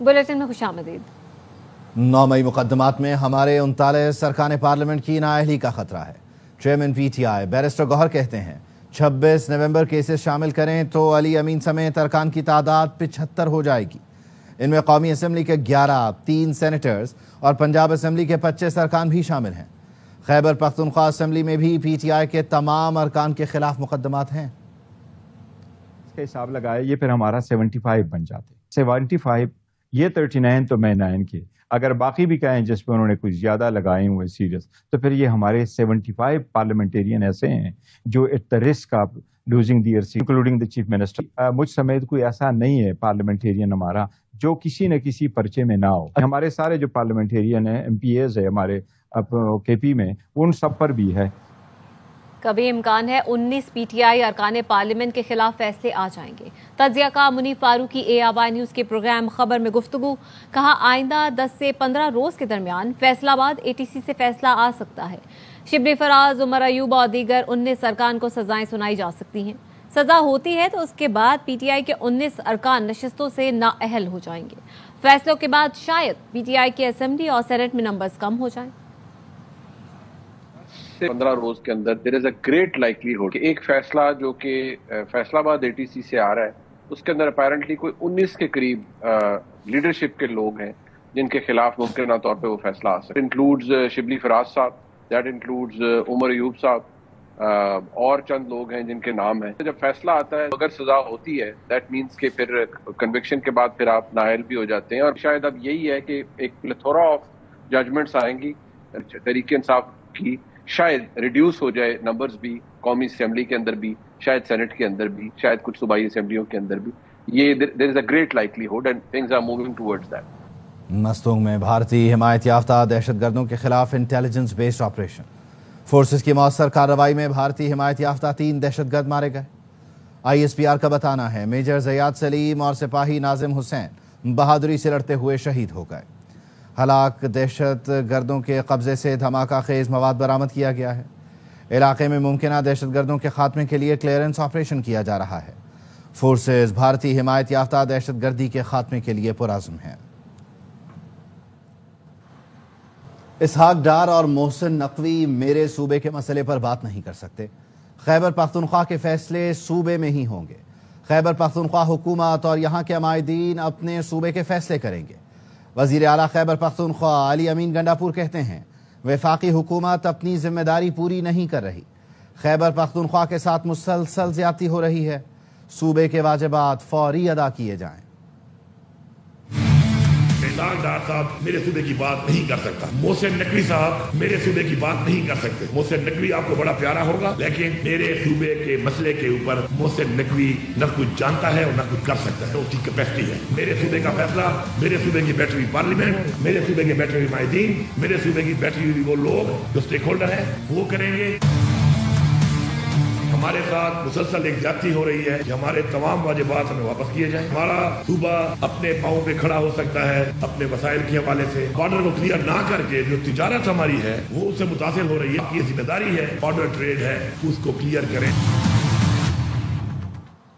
Bulletin में खुशामदीद। 9 मई मुकदमात में हमारे 39 अरकान पार्लियामेंट की नाअहली का खतरा है। चेयरमैन PTI बैरिस्टर गौहर कहते हैं 26 नवंबर केसेस शामिल करें तो अली अमीन समेत अरकान की तादाद 75 हो जाएगी। इनमें कौमी असम्बली के 11, 3 सेनेटर्स और पंजाब असम्बली के 25 अरकान भी शामिल हैं। खैबर पख्तूनख्वा असम्बली में भी PTI के तमाम अरकान के खिलाफ मुकदमात हैं। इसका हिसाब लगाए ये फिर हमारा 75 बन जाते। 75 ये 39 तो मैं 9 के, अगर बाकी भी कहें जिस पे उन्होंने कुछ ज्यादा लगाए हुए सीरियस, तो फिर ये हमारे 75 पार्लियामेंटेरियन ऐसे हैं जो at the risk of losing their seat including the chief minister. मुझ समेत कोई ऐसा नहीं है पार्लियामेंटेरियन हमारा जो किसी न किसी पर्चे में ना हो। हमारे सारे जो पार्लियामेंटेरियन है, MPAs है हमारे KP में, उन सब पर भी है। कभी इम्कान है 19 PTI अरकान पार्लियामेंट के खिलाफ फैसले आ जाएंगे। तजिया का मुनीफ फारूकी ARY न्यूज़ के प्रोग्राम खबर में गुफ्तगू। कहा आइंदा 10 से 15 रोज के दरमियान फैसलाबाद ATC से फैसला आ सकता है। शिबली फराज, उमर अयूब और दीगर 19 अरकान को सजाएं सुनाई जा सकती हैं। सजा होती है तो उसके बाद PTI के 19 अरकान नशिस्तों से नाअहल हो जाएंगे। फैसलों के बाद शायद PTI के असेंबली और सेनेट में नंबर्स कम हो जाएं। 15 रोज के अंदर there is a great likelihood कि एक फैसला जो कि फैसलाबाद ATC से आ रहा है उसके अंदर अपैरेंटली कोई 19 के करीब लीडरशिप के लोग हैं जिनके खिलाफ मुमकिन तौर पे वो फैसला आ सकता है। इंक्लूड्स शिबली फराज साहब, दैट इंक्लूड्स उमर अयूब साहब और चंद लोग हैं जिनके नाम हैं। जब फैसला आता है अगर सजा होती है दैट मीन्स कि फिर कन्विक्शन के बाद फिर आप नाअहल भी हो जाते हैं। और शायद अब यही है कि एक प्लेथोरा ऑफ जजमेंट्स आएंगी तहरीक इंसाफ की, शायद रिड्यूस हो जाए नंबर्स भी कौमी असेंबली के अंदर भी, शायद सेनेट के अंदर भी, शायद कुछ सूबाई असेंबलियों के अंदर भी। ये there is a great likelihood and things are moving towards that. Mastung में भारतीय हिमायत याफ्ता दहशतगर्दों के खिलाफ इंटेलिजेंस बेस्ड ऑपरेशन। फोर्सेस की मौसर कार्रवाई में भारतीय हिमायत याफ्ता 3 दहशतगर्द मारे गए। ISPR का बताना है मेजर ज़ियाद सलीम और सिपाही नाजिम हुसैन बहादुरी से लड़ते हुए शहीद हो गए। हलाक दहशत गर्दों के कब्जे से धमाका खेज मवाद बरामद किया गया है। इलाके में मुमकिन दहशत गर्दों के खात्मे के लिए क्लियरेंस ऑपरेशन किया जा रहा है। फोर्सेस भारतीय हिमायत याफ्ता दहशत गर्दी के खात्मे के लिए पुरअज़्म हैं। इसहाक डार और मोहसिन नकवी मेरे सूबे के मसले पर बात नहीं कर सकते। खैबर पख्तूनख्वा के फैसले सूबे में ही होंगे। खैबर पख्तूनख्वा हुकूमत और यहाँ के अमायदीन अपने सूबे के फैसले करेंगे। वज़ीर आला खैबर पख्तूनख्वा अली अमीन गंडापुर कहते हैं वफाकी हुकूमत अपनी जिम्मेदारी पूरी नहीं कर रही। खैबर पख्तूनख्वा के साथ मुसलसल ज्यादती हो रही है। सूबे के वाजिबात फौरी अदा किए जाएं। इसहाक डार साहब मेरे सूबे की बात नहीं कर सकता। मोहसिन नकवी साहब मेरे सूबे की बात नहीं कर सकते। मोहसिन नकवी आपको बड़ा प्यारा होगा, लेकिन मेरे सूबे के मसले के ऊपर मोहसिन नकवी न कुछ जानता है और न कुछ कर सकता है। उसकी कैपेसिटी है। मेरे सूबे का फैसला मेरे सूबे की बैठरी पार्लियामेंट, मेरे सूबे की बैठरी माहिदीन, मेरे सूबे की बैठरी वो लोग जो स्टेक होल्डर है वो करेंगे। हमारे साथ मुसलसल एक ज्यादती हो रही है कि हमारे तमाम वाजिबात हमें वापस किए जाएं। हमारा सूबा अपने पाँव पे खड़ा हो सकता है अपने वसाइल के हवाले से। बॉर्डर को क्लियर ना करके जो तिजारत हमारी है वो उससे मुतासिर हो रही है। ये जिम्मेदारी है, बॉर्डर ट्रेड है, उसको क्लियर करें।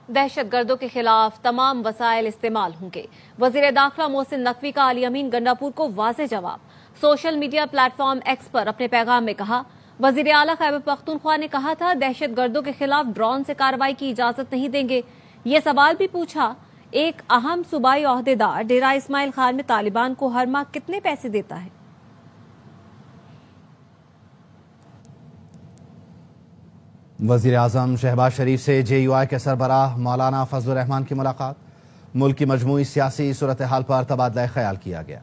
दहशतगर्दों के खिलाफ तमाम वसाइल इस्तेमाल होंगे। वजीर दाखिला मोहसिन नकवी का अली अमीन गंडापुर को वाज़ेह जवाब। सोशल मीडिया प्लेटफॉर्म X पर अपने पैगाम में कहा वजीर आला खैबर पख्तूनख्वा ने कहा था दहशतगर्दों के खिलाफ ड्रोन से कार्रवाई की इजाजत नहीं देंगे। ये सवाल भी पूछा एक अहम सूबाई ओहदेदार डेरा इस्माइल खान में तालिबान को हर माह कितने पैसे देता है। वजीर आजम शहबाज शरीफ से JUI के सरबराह मौलाना फजलुर रहमान की मुलाकात। मुल्क की मजमूई सियासी सूरत हाल पर तबादला ख्याल किया गया।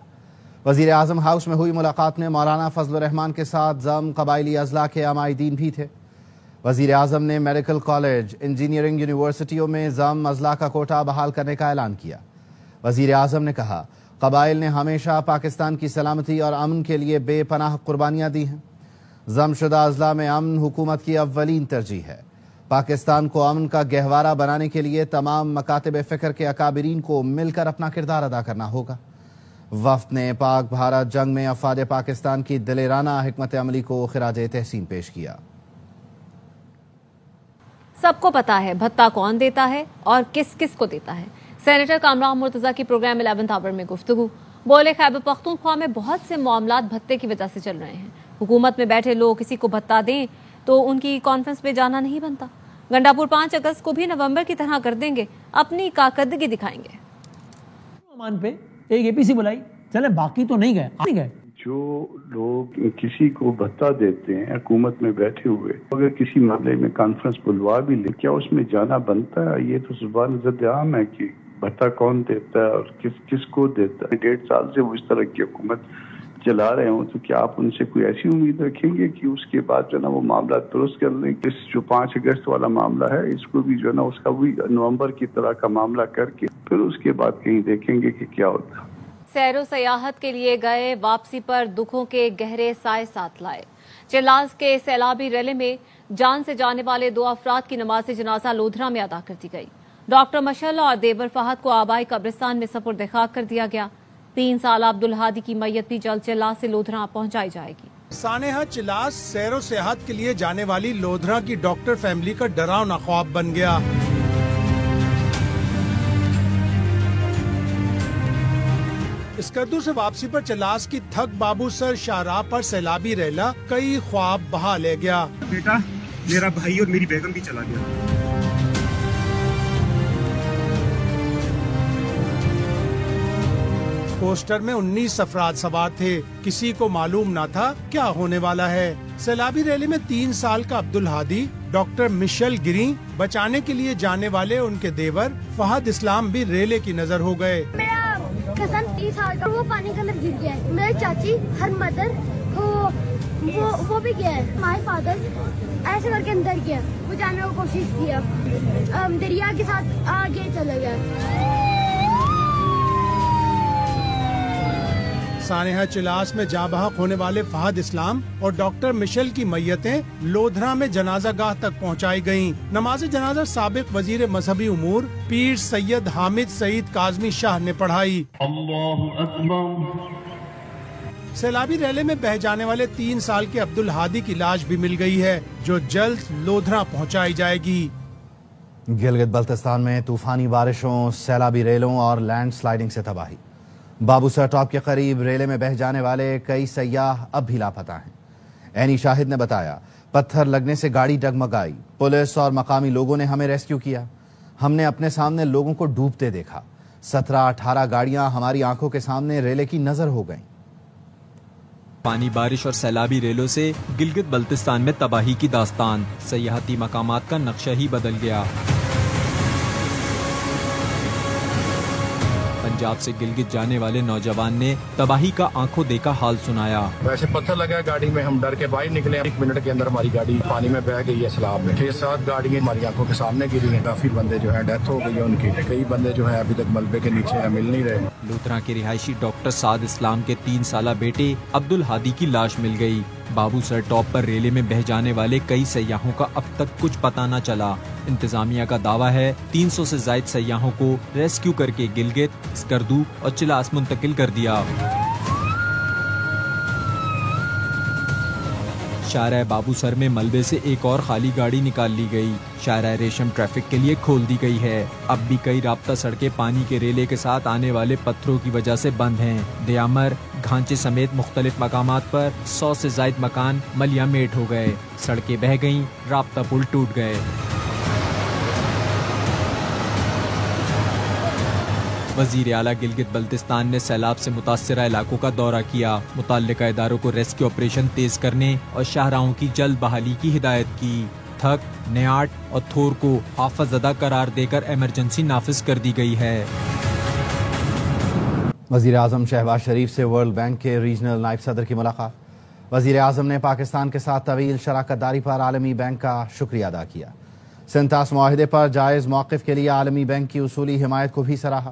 वजीर आजम हाउस में हुई मुलाकात में मौलाना फजलुर रहमान के साथ जम कबायली अजला के अमायदीन भी थे। वजीर आजम ने मेडिकल कॉलेज, इंजीनियरिंग यूनिवर्सिटियों में जम अजला का कोटा बहाल करने का ऐलान किया। वजीर आजम ने कहा कबाइल ने हमेशा पाकिस्तान की सलामती और अमन के लिए बेपनाह कुर्बानियाँ दी हैं। जमशुदा अजला में अमन हुकूमत की अव्वलीन तरजीह है। पाकिस्तान को अमन का गहवारा बनाने के लिए तमाम मकातिब फ़िक्र के अकाबिरीन को मिलकर अपना किरदार अदा करना होगा। वफ्द ने पाक भारत जंग में अफवाद पाकिस्तान की दिलेराना हिकमत अमली को खिराज तहसीन पेश किया। सबको पता है भत्ता कौन देता है और किस किस को देता है। سینیٹر کامران مرتضی کی پروگرام 11 آور میں گفتگو، بولے خیبر پختونخوا میں بہت سے معاملات بھتے کی وجہ سے چل رہے ہیں، حکومت میں بیٹھے لوگ کسی کو بھتہ دیں تو ان کی کانفرنس پہ جانا نہیں بنتا، گنڈاپور 5 اگست کو بھی نومبر کی طرح کر دیں گے، اپنی کارکردگی دکھائیں گے۔ مان پہ ایک اے پی سی بلائی، چلے باقی تو نہیں گئے۔ جو لوگ کسی کو بھتہ دیتے ہیں حکومت میں بیٹھے ہوئے، اگر کسی معاملے میں کانفرنس بلوا بھی لے، کیا اس میں جانا بنتا ہے؟ یہ تو زبان زد عام ہے کہ بھتہ کون دیتا ہے اور کس کو دیتا ہے۔ 1.5 سال سے وہ اس طرح کی حکومت چلا رہے ہوں تو کیا آپ ان سے کوئی ایسی امید رکھیں گے کہ اس کے بعد جو ہے نا وہ معاملہ درست کر لیں؟ اس جو 5 اگست والا معاملہ ہے اس کو بھی جو ہے نا اس کا بھی نومبر کی طرح کا معاملہ کر کے پھر اس کے بعد کہیں دیکھیں گے کہ کیا ہوتا ہے۔ سیر و سیاحت کے لیے گئے، واپسی پر دکھوں کے گہرے سائے ساتھ لائے۔ چلاس کے سیلابی ریلے میں جان سے جانے والے 2 افراد کی نماز جنازہ لودھرا میں ادا کر دی گئی۔ ڈاکٹر مشل اور دیور فہد کو آبائی قبرستان میں سپرد خاک کر دیا گیا۔ 3 سالہ عبدالہادی کی میت بھی جلد چلاس سے لودھرا پہنچائی جائے گی۔ سانحہ چلاس سیر و سیاحت کے لیے جانے والی لودھرا کی ڈاکٹر فیملی کا ڈراؤنا خواب بن گیا۔ اسکردو سے واپسی پر چلاس کی تھک بابو سر شاہراہ پر سیلابی ریلا کئی خواب بہا لے گیا۔ بیٹا میرا بھائی اور میری بیگم بھی چلا گیا۔ کوسٹر میں 19 افراد سوار تھے، کسی کو معلوم نہ تھا کیا ہونے والا ہے۔ سیلابی ریلے میں 3 سال کا عبدالہادی، ڈاکٹر مشل گری، بچانے کے لیے جانے والے ان کے دیور فہد اسلام بھی ریلے کی نظر ہو گئے۔ کزن 30 سال کا وہ پانی کے اندر گر گیا ہے، میری چاچی ہر مدر وہ بھی گیا ہے، مائی فادر ایسے کر کے اندر گیا، وہ جانے کو کوشش کیا، دریا کے ساتھ آگے چلے گیا۔ سانحہ چلاس میں جاں بحق ہونے والے فہد اسلام اور ڈاکٹر مشل کی میتیں لودھرا میں جنازہ گاہ تک پہنچائی گئیں۔ نماز جنازہ سابق وزیر مذہبی امور پیر سید حامد سعید کاظمی شاہ نے پڑھائی۔ اللہ اکبر۔ سیلابی ریلے میں بہہ جانے والے 3 سال کے عبدالہادی کی لاش بھی مل گئی ہے، جو جلد لودھرا پہنچائی جائے گی۔ گلگت بلتستان میں طوفانی بارشوں، سیلابی ریلوں اور لینڈ سلائیڈنگ سے تباہی۔ بابو سر ٹاپ کے قریب ریلے میں بہہ جانے والے کئی سیاح اب بھی لاپتہ ہیں۔ عینی شاہد نے بتایا، پتھر لگنے سے گاڑی ڈگمگائی، پولیس اور مقامی لوگوں نے ہمیں ریسکیو کیا، ہم نے اپنے سامنے لوگوں کو ڈوبتے دیکھا، 17-18 گاڑیاں ہماری آنکھوں کے سامنے ریلے کی نظر ہو گئیں۔ پانی بارش اور سیلابی ریلوں سے گلگت بلتستان میں تباہی کی داستان، سیاحتی مقامات کا نقشہ ہی بدل گیا۔ پنجاب سے گلگت جانے والے نوجوان نے تباہی کا آنکھوں دیکھا حال سنایا۔ ویسے پتھر لگا گاڑی میں، ہم ڈر کے باہر نکلے، 1 منٹ کے اندر ہماری گاڑی پانی میں بہہ گئی ہے سیلاب میں۔ 6-7 گاڑیاں ہماری آنکھوں کے سامنے گری ہیں، کافی بندے جو ہیں ڈیتھ ہو گئی ہے ان کی، کئی بندے جو ہیں ابھی تک ملبے کے نیچے ہیں، مل نہیں رہے۔ لودھرا کے رہائشی ڈاکٹر سعد اسلام کے 3 سالہ بیٹے عبدالہادی کی لاش مل گئی۔ بابو سر ٹاپ پر ریلے میں بہہ جانے والے کئی سیاحوں کا اب تک کچھ پتہ نہ چلا۔ انتظامیہ کا دعویٰ ہے 300 سے زائد سیاحوں کو ریسکیو کر کے گلگت، اسکردو اور چلاس منتقل کر دیا۔ شارع بابو سر میں ملبے سے ایک اور خالی گاڑی نکال لی گئی۔ شارع ریشم ٹریفک کے لیے کھول دی گئی ہے۔ اب بھی کئی رابطہ سڑکیں پانی کے ریلے کے ساتھ آنے والے پتھروں کی وجہ سے بند ہیں۔ دیامر، گھانچے سمیت مختلف مقامات پر 100 سے زائد مکان ملیا میٹ ہو گئے، سڑکیں بہہ گئیں، رابطہ پل ٹوٹ گئے۔ وزیر اعلیٰ گلگت بلتستان نے سیلاب سے متاثرہ علاقوں کا دورہ کیا، متعلقہ اداروں کو ریسکیو آپریشن تیز کرنے اور شاہراہوں کی جلد بحالی کی ہدایت کی۔ تھک، نیاٹ اور تھور کو آفت زدہ قرار دے کر ایمرجنسی نافذ کر دی گئی ہے۔ وزیر اعظم شہباز شریف سے ورلڈ بینک کے ریجنل نائب صدر کی ملاقات۔ وزیر اعظم نے پاکستان کے ساتھ طویل شراکت داری پر عالمی بینک کا شکریہ ادا کیا۔ سنتاس معاہدے پر جائز موقف کے لیے عالمی بینک کی اصولی حمایت کو بھی سراہا۔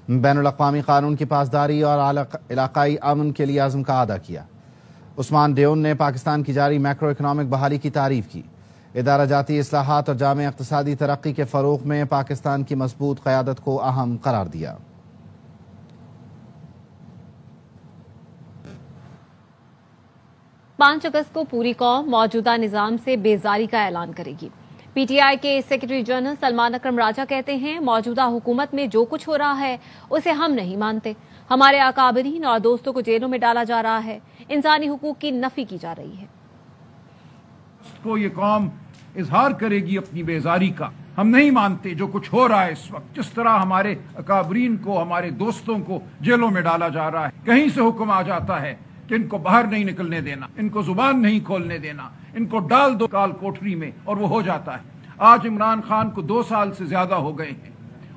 بین الاقوامی قانون کی پاسداری اور علاقائی امن کے لیے عزم کا ادا کیا۔ عثمان ڈیون نے پاکستان کی جاری میکرو اکنامک بحالی کی تعریف کی۔ ادارہ جاتی اصلاحات اور جامع اقتصادی ترقی کے فروغ میں پاکستان کی مضبوط قیادت کو اہم قرار دیا۔ 5 اگست کو پوری قوم موجودہ نظام سے بیزاری کا اعلان کرے گی۔ PTI के सेक्रेटरी जनरल सलमान अकरम राजा कहते हैं, मौजूदा हुकूमत में जो कुछ हो रहा है उसे हम नहीं मानते। हमारे अकाबरीन और दोस्तों को जेलों में डाला जा रहा है, इंसानी हुकूक की नफी की जा रही है। को ये कौम इजहार करेगी अपनी बेजारी का। हम नहीं मानते जो कुछ हो रहा है इस वक्त, जिस तरह हमारे अकाबरीन को, हमारे दोस्तों को जेलों में डाला जा रहा है। कहीं से हुक्म आ जाता है कि इनको बाहर नहीं निकलने देना, इनको जुबान नहीं खोलने देना, इनको डाल दो काल कोठरी में, और वो हो जाता है। आज इमरान खान को 2 साल से ज्यादा हो गए हैं,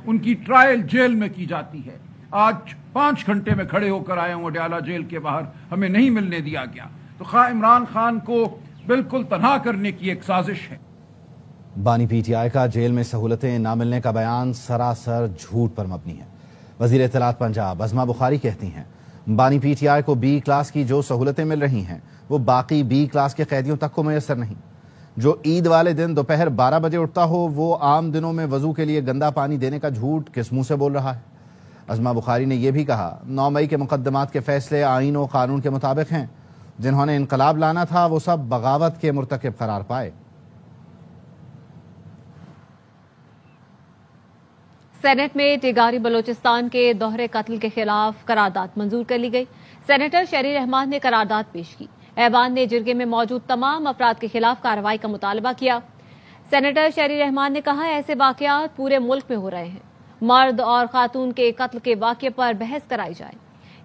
उनकी ट्रायल जेल में की जाती है। आज 5 घंटे में खड़े होकर आए हूं अडयाला जेल के बाहर, हमें नहीं मिलने दिया गया। तो इमरान खान को बिल्कुल तनहा करने की एक साजिश है। बानी PTI का जेल में सहूलतें न मिलने का बयान सरासर झूठ पर मबनी है। वजीर इत्तलात पंजाब अज़मा बुखारी कहती हैं, बानी PTI को B क्लास की जो सहूलतें मिल रही हैं वो बाकी B क्लास के कैदियों तक को मैसर नहीं। जो ईद वाले दिन दोपहर 12 बजे उठता हो वो आम दिनों में वजू के लिए गंदा पानी देने का झूठ किस मुंह से बोल रहा है। अज़मा बुखारी ने यह भी कहा, 9 मई के मुकद्दमात के फैसले आईन और कानून के मुताबिक हैं। जिन्होंने इनकलाब लाना था वो सब बगावत के मुर्तकिब करार पाए। सेनेट में टिगारी बलोचिस्तान के दोहरे कत्ल के खिलाफ करारदाद मंजूर कर ली गई। सेनेटर शहरी रहमान ने करारदाद पेश की। ऐवान ने जिरगे में मौजूद तमाम अफराद के खिलाफ कार्रवाई का मुतालबा किया। सेनेटर शहरी रहमान ने कहा, ऐसे वाकयात पूरे मुल्क में हो रहे हैं। मर्द और खातून के कत्ल के वाक़े पर बहस कराई जाए।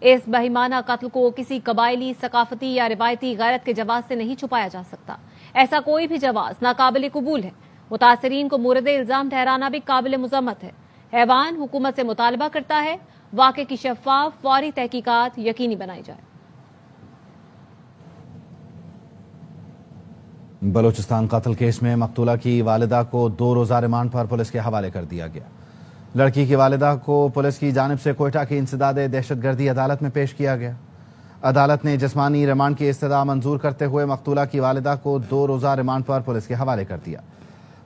इस बहिमाना कत्ल को किसी कबायली, सकाफती या रिवायती गैरत के जवाब से नहीं छुपाया जा सकता। ऐसा कोई भी जवाब नाकाबिल कबूल है। मुतासरीन को मुर्द इल्जाम ठहराना भी काबिल मुज़म्मत है। ऐवान हुकूमत से मुतालबा करता है वाक़े की शफ़ाफ फौरी तहकीकात यकीनी बनाई जाए। बलोचिस्तान कत्ल केस में मकतूला की वालिदा को 2 रोज़ा रिमांड पर पुलिस के हवाले कर दिया गया। लड़की की वालिदा को पुलिस की जानिब से कोयटा की इंसदादे दहशतगर्दी अदालत में पेश किया गया। अदालत ने जिस्मानी रिमांड की इस्तदा मंजूर करते हुए मकतूला की वालिदा को 2 रोज़ा रिमांड पर पुलिस के हवाले कर दिया।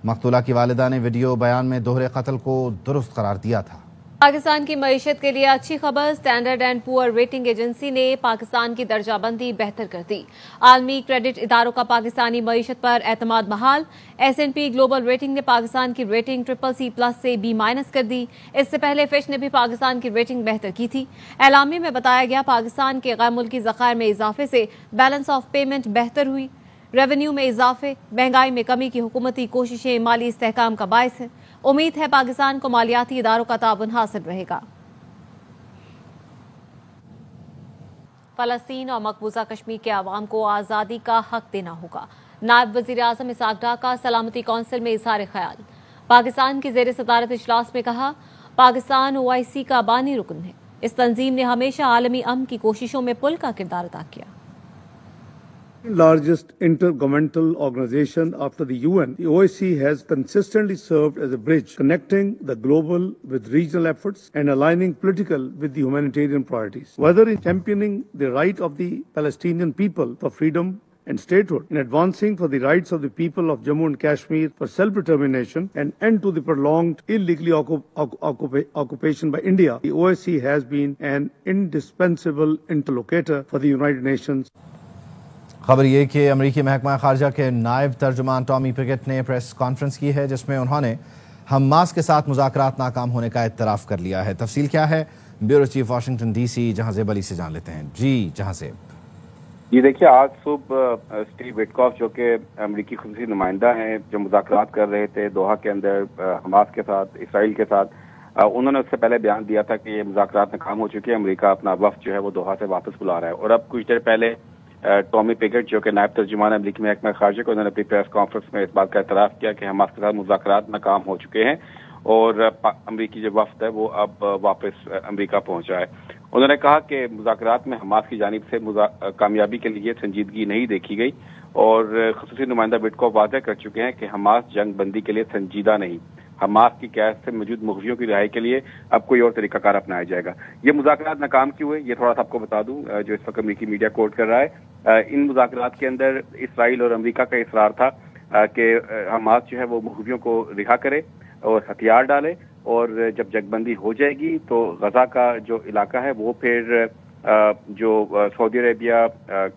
मकतूला की वालिदा ने वीडियो बयान में दोहरे कत्ल को दुरुस्त करार दिया था। पाकिस्तान की मईशत के लिए अच्छी खबर, standard and poor rating agency ने पाकिस्तान की दर्जाबंदी बेहतर कर दी। आलमी क्रेडिट इदारों का पाकिस्तानी मईशत पर एतमाद बहाल। S&P ग्लोबल रेटिंग ने पाकिस्तान की रेटिंग CCC+ से B- कर दी। इससे पहले फिच ने भी पाकिस्तान की रेटिंग बेहतर की थी। एलामे में बताया गया, पाकिस्तान के गैर मुल्की ज़खायर में इजाफे से बैलेंस ऑफ पेमेंट बेहतर हुई। रेवेन्यू में इजाफे, महंगाई में कमी की हुकूमती कोशिशें माली इस्तेहकाम का बायस है। उम्मीद है पाकिस्तान को मालियाती इदारों का ताउन हासिल रहेगा। फलस्तीन और मकबूजा कश्मीर के अवाम को आज़ादी का हक देना होगा। नायब वज़ीर आज़म इसहाक डार का सलामती कौंसिल में इज़हार ख्याल। पाकिस्तान की ज़ेर सदारत इजलास में कहा, पाकिस्तान OIC का बानी रुकन है। इस तंजीम ने हमेशा आलमी अमन की कोशिशों में पुल का किरदार अदा किया। Largest intergovernmental organization after the UN, the OIC has consistently served as a bridge connecting the global with regional efforts and aligning political with the humanitarian priorities. Whether in championing the right of the Palestinian people for freedom and statehood, in advancing for the rights of the people of Jammu and Kashmir for self-determination and end to the prolonged illegally occupation by India, the OIC has been an indispensable interlocutor for the United Nations. खबर ये कि अमरीकी महकमा खारजा के नायब तर्जुमान Tommy picket ने press conference की है, जिसमें उन्होंने हमास के साथ मुज़ाकरात नाकाम होने का इत्तराफ़ कर लिया है। तफसील क्या है, bureau chief Washington DC Jahanzeb Ali से जान लेते हैं। जी जहांज़ेब। जी देखिए, आज सुबह स्टीव विटकॉफ जो कि अमरीकी खुसूसी नुमाइंदा हैं, जो मुज़ाकरात कर रहे थे दोहा के अंदर हमास के साथ, इसराइल के साथ, उन्होंने उससे पहले बयान दिया था कि ये मुज़ाकरात नाकाम हो चुके हैं। अमरीका अपना वफ़द जो है वो दोहा से वापस बुला रहा है। और अब कुछ देर पहले टॉमी पिकेट जो कि नायब तर्जुमान अमरीकी महकमा खारजा को, उन्होंने अपनी प्रेस कॉन्फ्रेंस में इस बात का इतराफ़ किया कि हमास के साथ मुज़ाकरात नाकाम हो चुके हैं और अमरीकी जो वफ़द है वो अब वापस अमरीका पहुंचा है। उन्होंने कहा कि मुज़ाकरात में हमास की जानिब से कामयाबी के लिए संजीदगी नहीं देखी गई और खुसूसी नुमाइंदा विटकॉफ वाज़ेह कर चुके हैं कि हमास जंग बंदी के लिए संजीदा नहीं, हमास की कैद से मौजूद मुखबियों की रिहाई के लिए अब कोई और तरीकाकार अपनाया जाएगा। ये मुज़ाकरात नाकाम क्यों हुए, ये थोड़ा सा आपको बता दूं, जो इस वक्त अमरीकी मीडिया कोट कर रहा है। इन मुज़ाकरात के अंदर इसराइल और अमरीका का इसरार था कि हमास जो है वो मुखबियों को रिहा करे और हथियार डाले और जब जंगबंदी हो जाएगी तो गजा का जो इलाका है वो फिर जो सऊदी अरेबिया,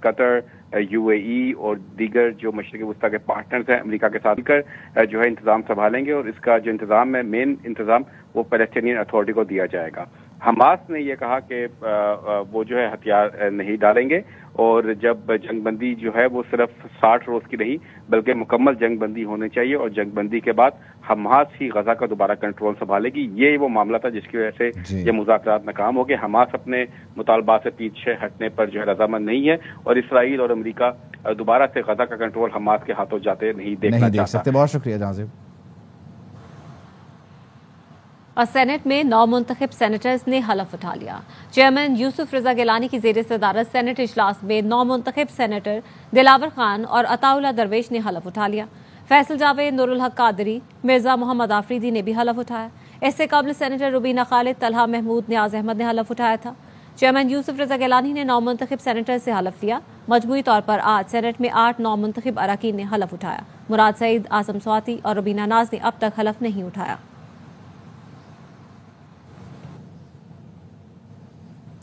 कतर UAE اور دیگر جو مشرق وسطیٰ کے پارٹنرز ہیں امریکہ کے ساتھ کر جو ہے انتظام سنبھالیں گے، اور اس کا جو انتظام ہے مین انتظام وہ پیلسٹینین اتھارٹی کو دیا جائے گا۔ حماس نے یہ کہا کہ وہ جو ہے ہتھیار نہیں ڈالیں گے، اور جب جنگ بندی جو ہے وہ صرف 60 روز کی نہیں بلکہ مکمل جنگ بندی ہونی چاہیے، اور جنگ بندی کے بعد حماس ہی غزہ کا دوبارہ کنٹرول سنبھالے گی۔ یہ وہ معاملہ تھا جس کی وجہ سے یہ مذاکرات ناکام ہو گئے۔ حماس اپنے مطالبات سے پیچھے ہٹنے پر جو ہے رضامند نہیں ہے، اور اسرائیل اور امریکہ دوبارہ سے غزہ کا کنٹرول حماس کے ہاتھوں جاتے نہیں دیکھنا چاہتا۔ بہت شکریہ جازب۔ اور سینٹ میں 9 منتخب سینیٹرز نے حلف اٹھا لیا۔ چیئرمین یوسف رضا گیلانی کی زیر صدارت سینٹ اجلاس میں 9 منتخب سینیٹر دلاور خان اور عطا اللہ درویش نے حلف اٹھا لیا۔ فیصل جاوید، نور الحق قادری، مرزا محمد آفریدی نے بھی حلف اٹھایا۔ اس سے قبل سینیٹر روبینہ خالد، طلحہ محمود، نیاز احمد نے حلف اٹھایا تھا۔ چیئرمین یوسف رضا گیلانی نے 9 منتخب سینیٹر سے حلف لیا۔ مجموعی طور پر آج سینٹ میں 8 9 منتخب اراکین نے حلف اٹھایا۔ مراد سعید، آزم سواتی اور روبینہ ناز نے اب تک حلف نہیں اٹھایا۔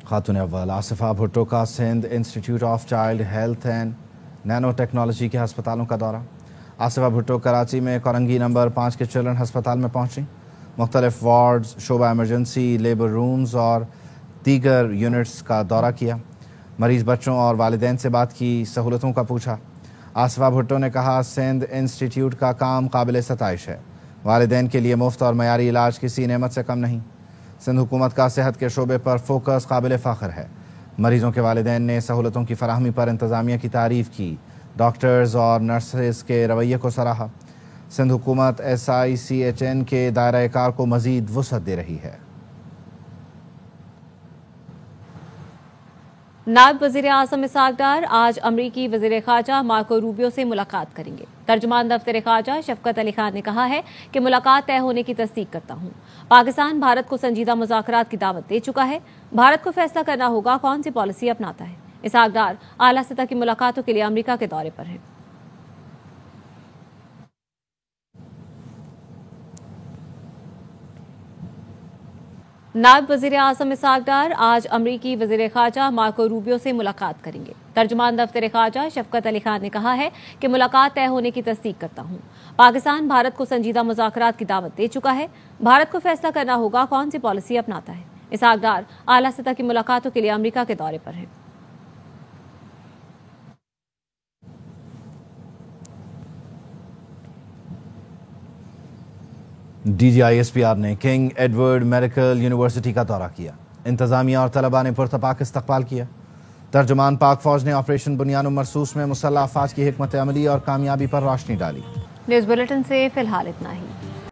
خاتون اول آصفہ بھٹو کا Sindh institute of child health and Nano technology کے ہسپتالوں کا دورہ۔ آصفہ بھٹو کراچی میں کورنگی نمبر 5 کے چلڈرن ہسپتال میں پہنچیں۔ مختلف وارڈز، شعبہ ایمرجنسی، لیبر رومز اور دیگر یونٹس کا دورہ کیا۔ مریض بچوں اور والدین سے بات کی، سہولتوں کا پوچھا۔ آصفہ بھٹو نے کہا سندھ انسٹیٹیوٹ کا کام قابل ستائش ہے، والدین کے لیے مفت اور معیاری علاج کسی نعمت سے کم نہیں۔ سندھ حکومت کا صحت کے شعبے پر فوکس قابل فخر ہے۔ مریضوں کے والدین نے سہولتوں کی فراہمی پر انتظامیہ کی تعریف کی، ڈاکٹرز اور نرسز کے رویے کو سراہا۔ سندھ حکومت SICHN کے دائرہ کار کو مزید وسعت دے رہی ہے۔ نائب وزیر اعظم اسحاق ڈار آج امریکی وزیر خارجہ مارکو روبیو سے ملاقات کریں گے۔ ترجمان دفتر خارجہ شفقت علی خان نے کہا ہے کہ ملاقات طے ہونے کی تصدیق کرتا ہوں۔ پاکستان بھارت کو سنجیدہ مذاکرات کی دعوت دے چکا ہے، بھارت کو فیصلہ کرنا ہوگا کون سی پالیسی اپناتا ہے۔ اسحاق ڈار اعلیٰ سطح کی ملاقاتوں کے لیے امریکہ کے دورے پر ہیں۔ نائب وزیر اعظم اسحاق ڈار آج امریکی وزیر خارجہ مارکو روبیو سے ملاقات کریں گے۔ ترجمان دفتر خارجہ شفقت علی خان نے کہا ہے کہ ملاقات طے ہونے کی تصدیق کرتا ہوں۔ پاکستان بھارت کو سنجیدہ مذاکرات کی دعوت دے چکا ہے، بھارت کو فیصلہ کرنا ہوگا کون سی پالیسی اپناتا ہے۔ اسحاق ڈار اعلیٰ سطح کی ملاقاتوں کے لیے امریکہ کے دورے پر ہیں۔ DGISPR نے کنگ ایڈورڈ میڈیکل یونیورسٹی کا دورہ کیا۔ انتظامیہ اور طلباء نے پرتپاک استقبال کیا۔ ترجمان پاک فوج نے آپریشن بنیان مرصوص میں مسلح افواج کی حکمت عملی اور کامیابی پر روشنی ڈالی۔ نیوز بلیٹن سے فی الحال اتنا ہی۔